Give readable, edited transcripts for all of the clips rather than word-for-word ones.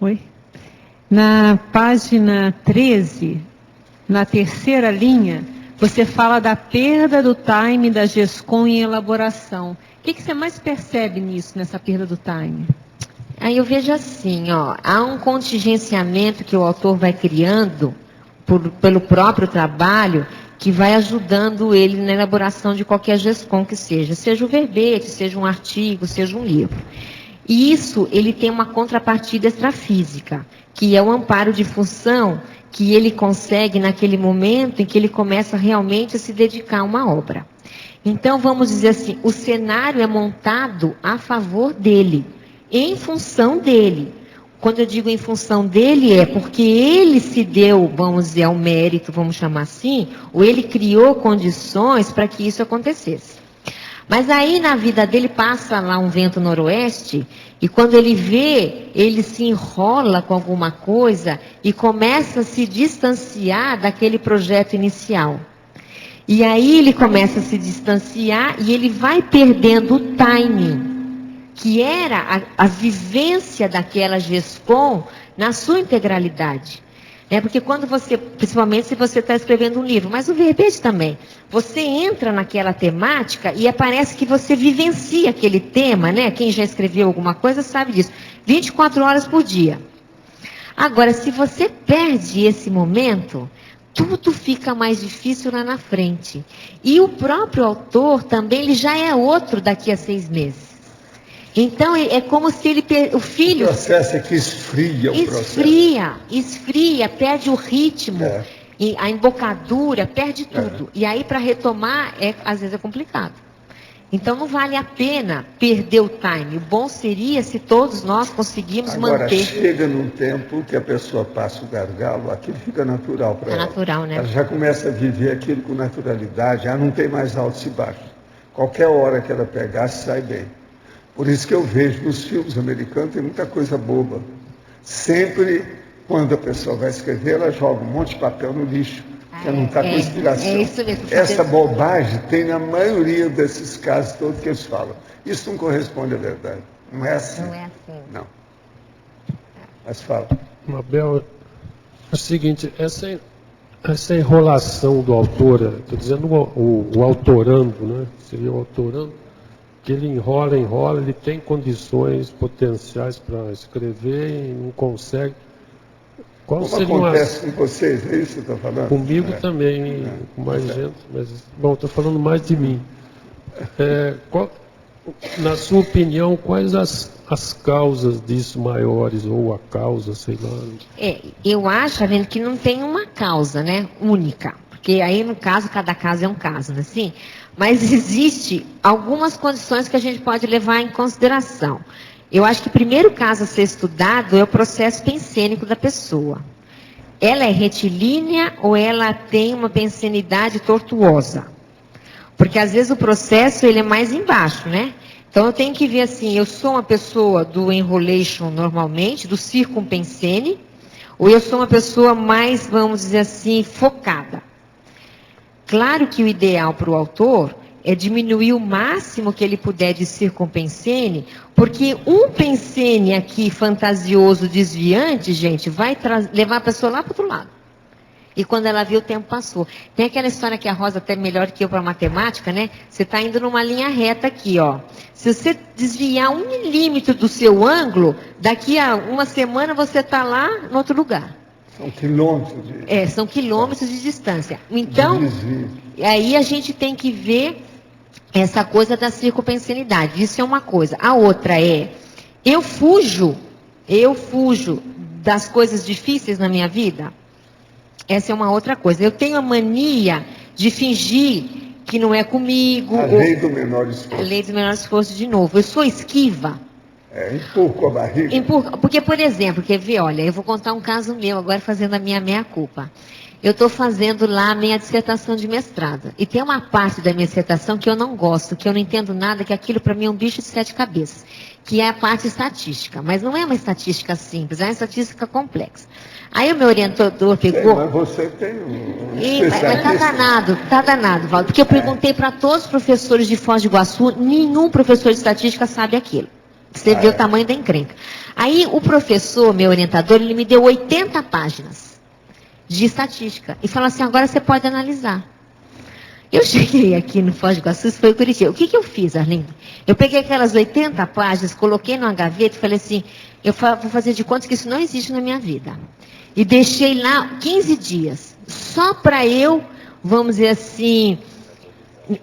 Oi? Na página 13, na terceira linha, você fala da perda do time da GESCOM em elaboração. O que você mais percebe nisso, nessa perda do time? Aí eu vejo assim, ó, há um contingenciamento que o autor vai criando pelo próprio trabalho, que vai ajudando ele na elaboração de qualquer GESCOM que seja o verbete, seja um artigo, seja um livro. E isso, ele tem uma contrapartida extrafísica, que é o amparo de função que ele consegue naquele momento em que ele começa realmente a se dedicar a uma obra. Então, vamos dizer assim, o cenário é montado a favor dele, em função dele. Quando eu digo em função dele, é porque ele se deu, vamos dizer, ao mérito, vamos chamar assim, ou ele criou condições para que isso acontecesse. Mas aí na vida dele passa lá um vento noroeste, e quando ele vê, ele se enrola com alguma coisa e começa a se distanciar daquele projeto inicial. E aí ele começa a se distanciar e ele vai perdendo o timing, que era a vivência daquela GESCOM na sua integralidade. Porque quando você, principalmente se você está escrevendo um livro, mas o verbete também, você entra naquela temática e parece que você vivencia aquele tema, né? Quem já escreveu alguma coisa sabe disso. 24 horas por dia. Agora, se você perde esse momento, tudo fica mais difícil lá na frente. E o próprio autor também, ele já é outro daqui a 6 meses. Então, é como se ele... O filho... O processo é que esfria o processo. Esfria, perde o ritmo, a embocadura, perde tudo. E aí, para retomar, às vezes é complicado. Então, não vale a pena perder o time. O bom seria se todos nós conseguimos manter... Agora, chega num tempo que a pessoa passa o gargalo, aquilo fica natural para ela. É natural, né? Ela já começa a viver aquilo com naturalidade, já não tem mais altos e baixos. Qualquer hora que ela pegar, sai bem. Por isso que eu vejo nos filmes americanos, tem muita coisa boba. Sempre, quando a pessoa vai escrever, ela joga um monte de papel no lixo, porque não está com inspiração. É isso mesmo. Essa bobagem tem na maioria desses casos todos que eles falam. Isso não corresponde à verdade. Não é assim. Não é assim. Não. Mas fala. Mabel, é o seguinte, essa enrolação do autor, estou dizendo o autorando, né? Seria o autorando, que ele enrola, ele tem condições potenciais para escrever e não consegue. Qual Como seria acontece com vocês, é isso que você está falando? Comigo também, com mais gente, mas, bom, estou falando mais de mim. Na sua opinião, quais as causas disso maiores, ou a causa, sei lá? Eu acho, vendo que não tem uma causa, né, única. Porque aí, no caso, cada caso é um caso, né, assim? Mas existe algumas condições que a gente pode levar em consideração. Eu acho que o primeiro caso a ser estudado é o processo pensênico da pessoa. Ela é retilínea ou ela tem uma pensenidade tortuosa? Porque às vezes o processo ele é mais embaixo, né? Então eu tenho que ver assim, eu sou uma pessoa do enrolation normalmente, do circumpensene, ou eu sou uma pessoa mais, vamos dizer assim, focada. Claro que o ideal para o autor é diminuir o máximo que ele puder de circumpensene, porque um pensene aqui fantasioso, desviante, gente, vai levar a pessoa lá para o outro lado. E quando ela viu, o tempo passou. Tem aquela história que a Rosa até melhor que eu para matemática, né? Você está indo numa linha reta aqui, ó. Se você desviar 1 milímetro do seu ângulo, daqui a uma semana você está lá no outro lugar. São quilômetros são quilômetros de distância. Então, aí a gente tem que ver essa coisa da circumpensenidade. Isso é uma coisa. A outra é, eu fujo das coisas difíceis na minha vida. Essa é uma outra coisa. Eu tenho a mania de fingir que não é comigo. A lei do menor esforço. A lei do menor esforço de novo. Eu sou esquiva. Empurro com a barriga. Porque, por exemplo, quer ver, olha, eu vou contar um caso meu agora fazendo a minha meia-culpa. Eu estou fazendo lá a minha dissertação de mestrado. E tem uma parte da minha dissertação que eu não gosto, que eu não entendo nada, que aquilo para mim é um bicho de 7 cabeças. Que é a parte estatística. Mas não é uma estatística simples, é uma estatística complexa. Aí o meu orientador pegou... Mas você tem um especialista. Tá danado, Valdo. Porque eu perguntei para todos os professores de Foz do Iguaçu, nenhum professor de estatística sabe aquilo. Você vê o tamanho da encrenca. Aí o professor, meu orientador, ele me deu 80 páginas de estatística. E falou assim, agora você pode analisar. Eu cheguei aqui no Foz do Iguaçu, isso foi em Curitiba. O que eu fiz, Arlindo? Eu peguei aquelas 80 páginas, coloquei numa gaveta e falei assim, eu vou fazer de conta que isso não existe na minha vida. E deixei lá 15 dias. Só para eu, vamos dizer assim,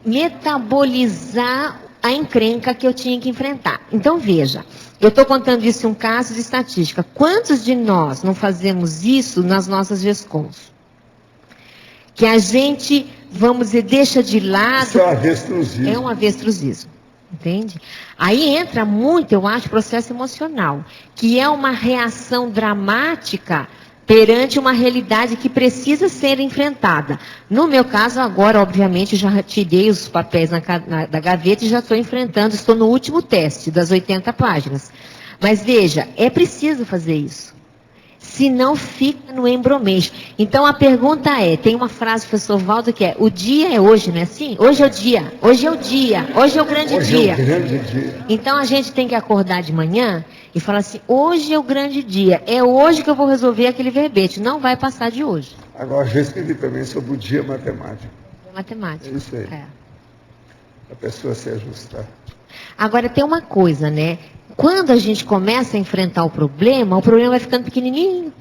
metabolizar a encrenca que eu tinha que enfrentar. Então, veja, eu estou contando isso em um caso de estatística. Quantos de nós não fazemos isso nas nossas GESCONs? Que a gente, vamos dizer, deixa de lado. Isso é um avestruzismo. É um avestruzismo, entende? Aí entra muito, eu acho, processo emocional, que é uma reação dramática perante uma realidade que precisa ser enfrentada. No meu caso, agora, obviamente, já tirei os papéis da gaveta e já estou enfrentando, estou no último teste das 80 páginas. Mas veja, é preciso fazer isso. Senão fica no embromeixo. Então a pergunta é, tem uma frase do professor Valdo que é, o dia é hoje, não é assim? Hoje é o dia, hoje é o dia, hoje é o grande dia. Hoje é o grande dia. Então a gente tem que acordar de manhã e falar assim, hoje é o grande dia, é hoje que eu vou resolver aquele verbete, não vai passar de hoje. Agora já escrevi também sobre o dia matemático. Matemática. É isso aí. É. A pessoa se ajustar. Agora tem uma coisa, né? Quando a gente começa a enfrentar o problema vai ficando pequenininho.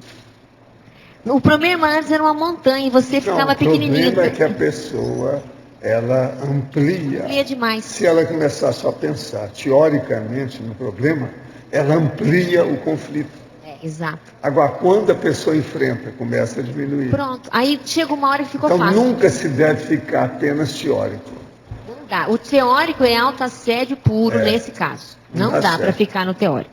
O problema antes era uma montanha e você ficava pequenininho. O problema é que a pessoa, ela amplia. Amplia demais. Se ela começar só a pensar teoricamente no problema, ela amplia o conflito. É, exato. Agora, quando a pessoa enfrenta, começa a diminuir. Pronto. Aí chega uma hora que ficou então, fácil. nunca se deve ficar apenas teórico. Não dá. O teórico é autoassédio puro nesse caso. Não dá para ficar no teórico.